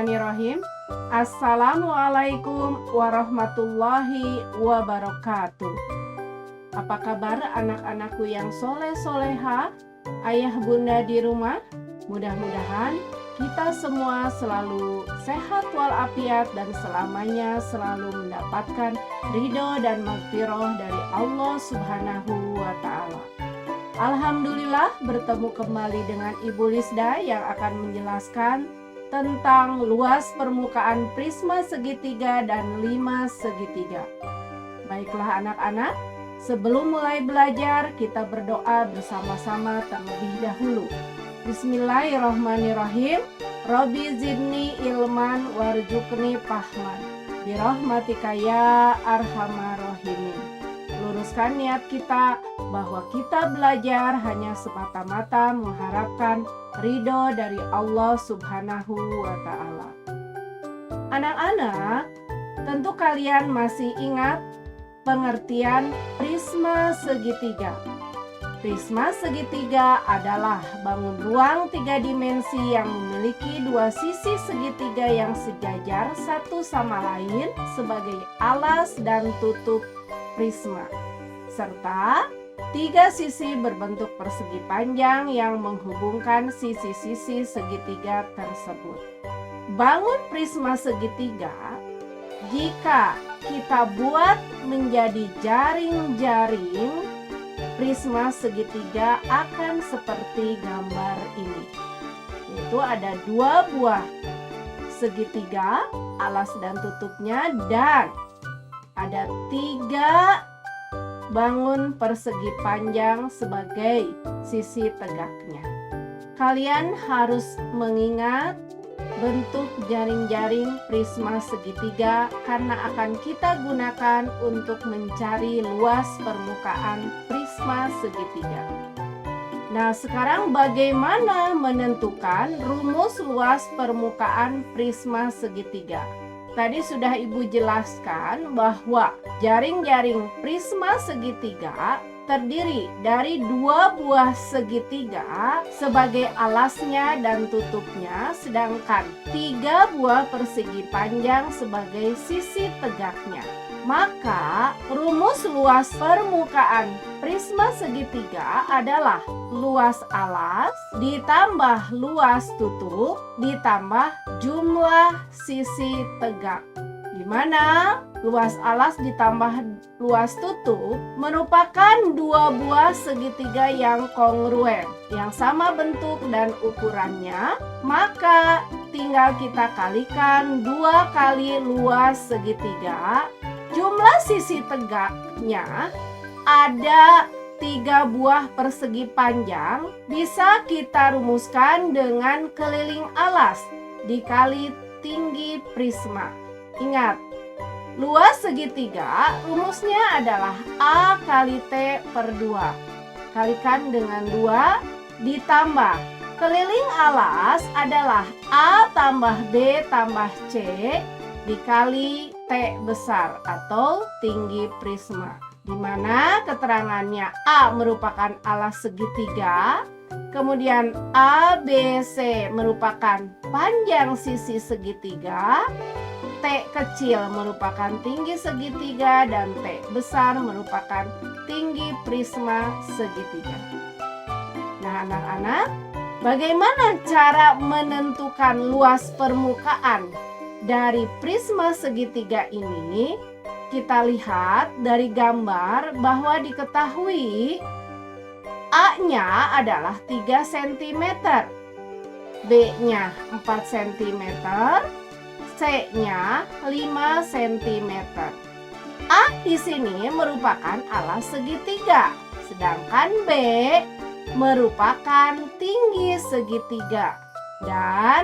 Bismillahirrahmanirrahim. Assalamualaikum warahmatullahi wabarakatuh. Apa kabar anak-anakku yang soleh-soleha, ayah bunda di rumah? Mudah-mudahan kita semua selalu sehat walafiat dan selamanya selalu mendapatkan ridho dan maghfirah dari Allah Subhanahu wa Ta'ala. Alhamdulillah bertemu kembali dengan Ibu Lisda yang akan menjelaskan tentang luas permukaan prisma segitiga dan 5 segitiga. Baiklah anak-anak, sebelum mulai belajar kita berdoa bersama-sama terlebih dahulu. Bismillahirrahmanirrahim. Robbi zidni ilman warzuqni fahman. Birahmatika ya arhamar rahimin. Luruskan niat kita bahwa kita belajar hanya semata-mata mengharapkan ridho dari Allah Subhanahu wa Ta'ala. Anak-anak, tentu kalian masih ingat pengertian prisma segitiga. Prisma segitiga adalah bangun ruang 3 dimensi yang memiliki 2 sisi segitiga yang sejajar satu sama lain sebagai alas dan tutup prisma, serta 3 sisi berbentuk persegi panjang yang menghubungkan sisi-sisi segitiga tersebut. Bangun prisma segitiga jika kita buat menjadi jaring-jaring, prisma segitiga akan seperti gambar ini. Yaitu ada 2 buah segitiga, alas dan tutupnya, dan ada 3 bangun persegi panjang sebagai sisi tegaknya. Kalian harus mengingat bentuk jaring-jaring prisma segitiga karena akan kita gunakan untuk mencari luas permukaan prisma segitiga. Nah, sekarang bagaimana menentukan rumus luas permukaan prisma segitiga? Tadi sudah Ibu jelaskan bahwa jaring-jaring prisma segitiga terdiri dari 2 buah segitiga sebagai alasnya dan tutupnya, sedangkan 3 buah persegi panjang sebagai sisi tegaknya. Maka rumus luas permukaan prisma segitiga adalah luas alas ditambah luas tutup ditambah jumlah sisi tegak, di mana luas alas ditambah luas tutup merupakan 2 buah segitiga yang kongruen, yang sama bentuk dan ukurannya. Maka tinggal kita kalikan 2 kali luas segitiga. Jumlah sisi tegaknya ada 3 buah persegi panjang, bisa kita rumuskan dengan keliling alas dikali tinggi prisma. Ingat, luas segitiga rumusnya adalah A kali T per 2. Kalikan dengan 2 ditambah keliling alas adalah A tambah B tambah C dikali T besar atau tinggi prisma, di mana keterangannya A merupakan alas segitiga, kemudian A, B, C merupakan panjang sisi segitiga, T kecil merupakan tinggi segitiga, dan T besar merupakan tinggi prisma segitiga. Nah anak-anak, bagaimana cara menentukan luas permukaan dari prisma segitiga ini? Kita lihat dari gambar bahwa diketahui A-nya adalah 3 cm, B-nya 4 cm, C-nya 5 cm. A di sini merupakan alas segitiga, sedangkan B merupakan tinggi segitiga, dan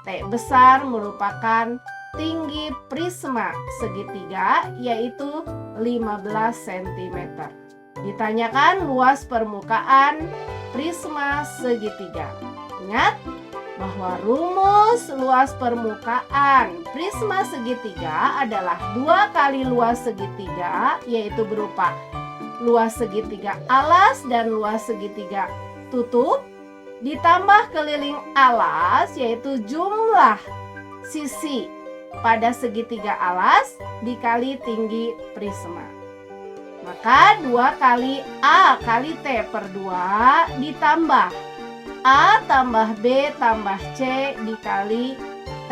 T besar merupakan tinggi prisma segitiga, yaitu 15 cm. Ditanyakan luas permukaan prisma segitiga. Ingat bahwa rumus luas permukaan prisma segitiga adalah 2 kali luas segitiga, yaitu berupa luas segitiga alas dan luas segitiga tutup, ditambah keliling alas, yaitu jumlah sisi pada segitiga alas dikali tinggi prisma. Maka 2 kali A kali T per 2 ditambah A tambah B tambah C dikali T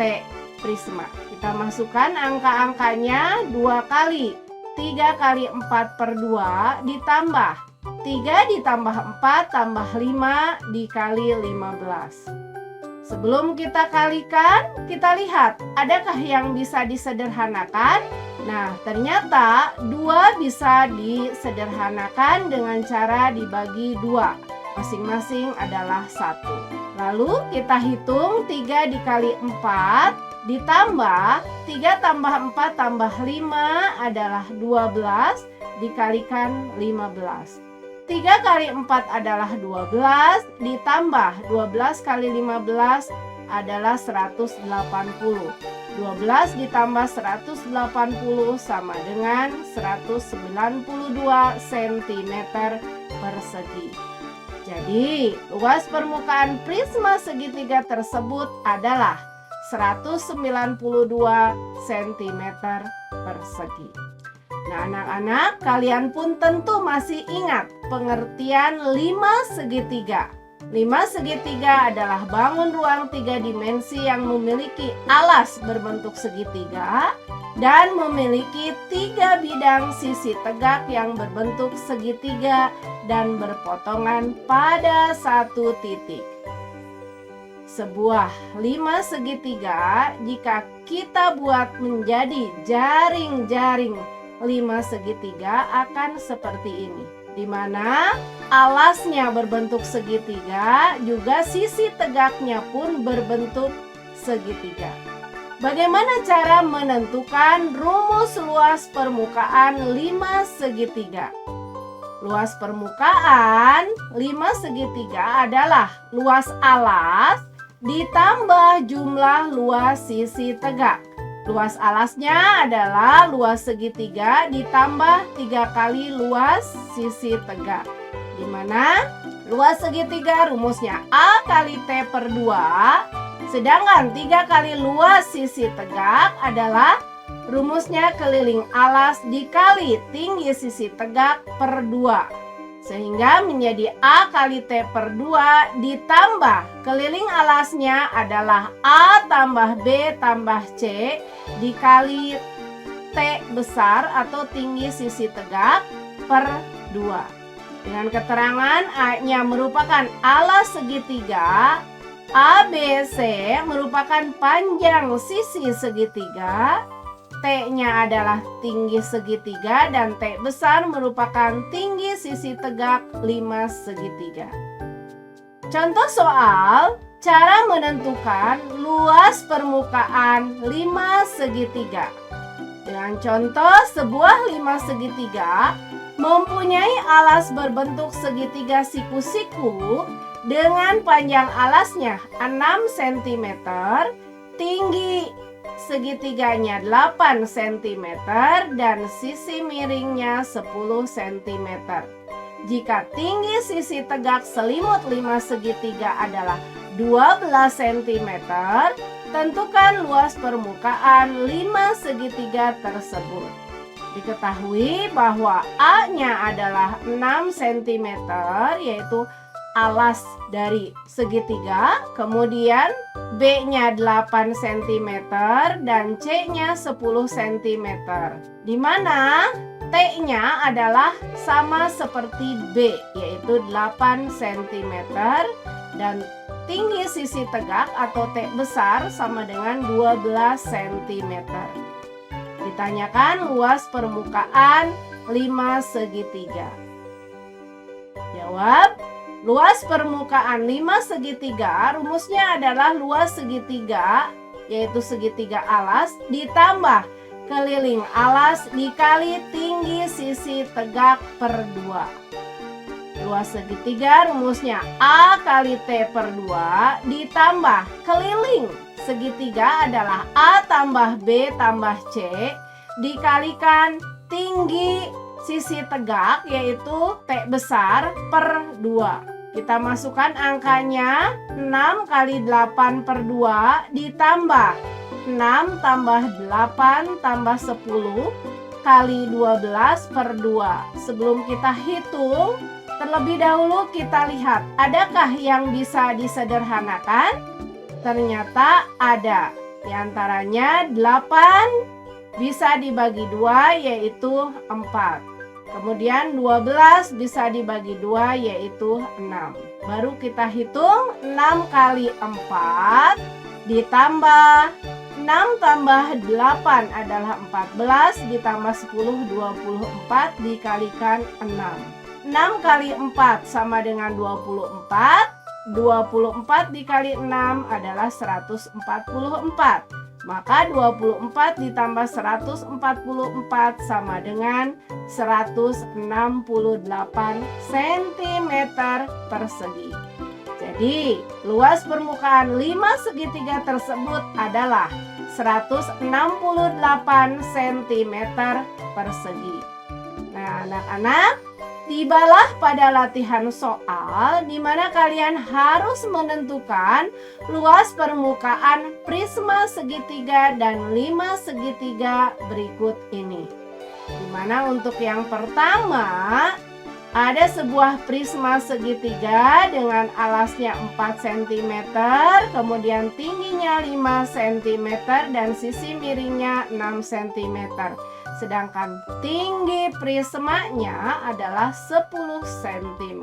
prisma. Kita masukkan angka-angkanya 2 kali 3 kali 4 per 2 ditambah 3 ditambah 4 tambah 5 dikali 15. Sebelum kita kalikan, kita lihat adakah yang bisa disederhanakan? Nah, ternyata 2 bisa disederhanakan dengan cara dibagi 2. Masing-masing adalah 1. Lalu kita hitung 3 dikali 4 ditambah 3 tambah 4 tambah 5 adalah 12 dikalikan 15. 3 kali 4 adalah 12 ditambah 12 kali 15 adalah 180. 12 ditambah 180 sama dengan 192 cm persegi. Jadi, luas permukaan prisma segitiga tersebut adalah 192 cm persegi. Nah, anak-anak, kalian pun tentu masih ingat pengertian 5 segitiga. 5 segitiga adalah bangun ruang 3 dimensi yang memiliki alas berbentuk segitiga dan memiliki 3 bidang sisi tegak yang berbentuk segitiga dan berpotongan pada satu titik. Sebuah 5 segitiga jika kita buat menjadi jaring-jaring 5 segitiga akan seperti ini, di mana alasnya berbentuk segitiga, juga sisi tegaknya pun berbentuk segitiga. Bagaimana cara menentukan rumus luas permukaan 5 segitiga? Luas permukaan 5 segitiga adalah luas alas ditambah jumlah luas sisi tegak. Luas alasnya adalah luas segitiga ditambah 3 kali luas sisi tegak. Di mana luas segitiga rumusnya A kali T per 2. Sedangkan 3 kali luas sisi tegak adalah rumusnya keliling alas dikali tinggi sisi tegak per 2. Sehingga menjadi A kali T per 2 ditambah keliling alasnya adalah A tambah B tambah C dikali T besar atau tinggi sisi tegak per 2. Dengan keterangan A-nya merupakan alas segitiga, ABC merupakan panjang sisi segitiga, T-nya adalah tinggi segitiga, dan T besar merupakan tinggi sisi tegak 5 segitiga. Contoh soal cara menentukan luas permukaan 5 segitiga. Dengan contoh sebuah 5 segitiga mempunyai alas berbentuk segitiga siku-siku dengan panjang alasnya 6 cm, tinggi segitiganya 8 cm, dan sisi miringnya 10 cm. Jika tinggi sisi tegak selimut 5 segitiga adalah 12 cm, tentukan luas permukaan 5 segitiga tersebut. Diketahui bahwa A-nya adalah 6 cm, yaitu alas dari segitiga, kemudian B-nya 8 cm dan C-nya 10 cm, di mana T-nya adalah sama seperti B, yaitu 8 cm, dan tinggi sisi tegak atau T besar sama dengan 12 cm. Ditanyakan luas permukaan 5 segitiga. Jawab, luas permukaan 5 segitiga rumusnya adalah luas segitiga, yaitu segitiga alas, ditambah keliling alas dikali tinggi sisi tegak per 2. Luas segitiga rumusnya A kali T per 2 ditambah keliling segitiga adalah A tambah B tambah C dikalikan tinggi sisi tegak, yaitu T besar per 2. Kita masukkan angkanya 6 kali 8 per 2 ditambah 6 tambah 8 tambah 10 kali 12 per 2. Sebelum kita hitung, terlebih dahulu kita lihat, adakah yang bisa disederhanakan? Ternyata ada. Di antaranya 8 bisa dibagi 2 yaitu 4. Kemudian 12 bisa dibagi 2 yaitu 6. Baru kita hitung 6 kali 4 ditambah 6 tambah 8 adalah 14 ditambah 10 24 dikalikan 6. 6 kali 4 sama dengan 24. 24 dikali 6 adalah 144. Maka 24 ditambah 144 sama dengan 168 cm persegi. Jadi, luas permukaan 5 segitiga tersebut adalah 168 cm persegi. Nah, anak-anak, tibalah pada latihan soal di mana kalian harus menentukan luas permukaan prisma segitiga dan 5 segitiga berikut ini. Di mana untuk yang pertama ada sebuah prisma segitiga dengan alasnya 4 cm, kemudian tingginya 5 cm dan sisi miringnya 6 cm. Sedangkan tinggi prismanya adalah 10 cm.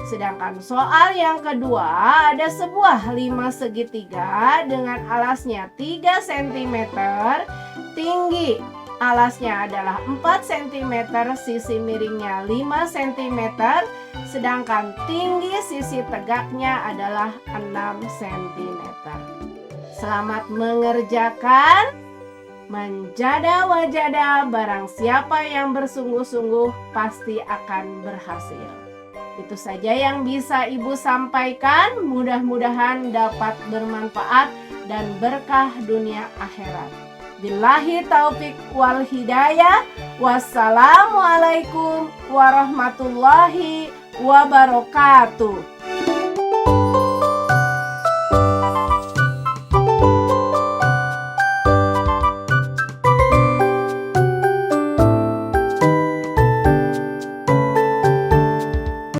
Sedangkan soal yang kedua ada sebuah 5 segitiga dengan alasnya 3 cm, tinggi alasnya adalah 4 cm, sisi miringnya 5 cm, sedangkan tinggi sisi tegaknya adalah 6 cm. Selamat mengerjakan. Menjada wajada, barang siapa yang bersungguh-sungguh pasti akan berhasil. Itu saja yang bisa Ibu sampaikan. Mudah-mudahan dapat bermanfaat dan berkah dunia akhirat. Billahi taufik wal hidayah. Wassalamualaikum warahmatullahi wabarakatuh.